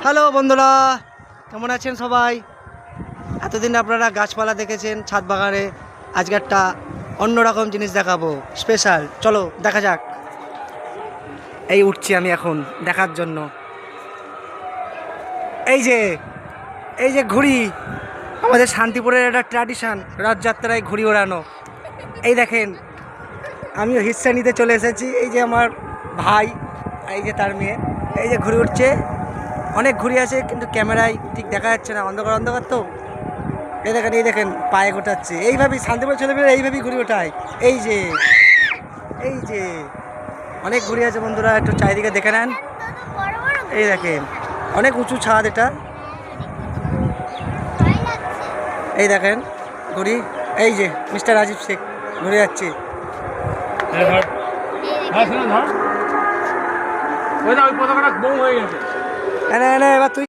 Hello বন্ধুরা, কেমন আছেন সবাই? এতদিন আপনারা গাছপালা দেখেছেন ছাদ বাগানে, আজকে একটা অন্যরকম জিনিস দেখাবো, স্পেশাল। চলো দেখা যাক। এই উঠছি আমি এখন দেখার জন্য। এই যে এই যে ঘুড়ি, আমাদের শান্তিপুরের একটা ট্র্যাডিশন, রথযাত্রায় ঘুড়ি ওড়ানো। এই দেখেন, আমিও হিস্সা নিতে চলে এসেছি। এই যে আমার ভাই, এই যে তার মেয়ে, এই যে ঘুড়ি উঠছে। অনেক ঘুড়ি আছে কিন্তু ক্যামেরায় ঠিক দেখা যাচ্ছে না, অন্ধকার অন্ধকার তো। এই দেখেন পায়ে গোটাচ্ছে। এইভাবেই শান্তিপুর ছেলেমেয়েরা এইভাবেই ঘুড়ি ওঠায়। এই যে এই যে অনেক ঘুড়ি আছে বন্ধুরা, একটু চারিদিকে দেখে নেন। এই দেখেন অনেক উঁচু ছাদ এটা। এই দেখেন ঘুড়ি। এই যে মিস্টার রাজীব শেখ ঘুরে যাচ্ছে। ওই পতাকাটা বউ হয়ে গেছে। এবার তুই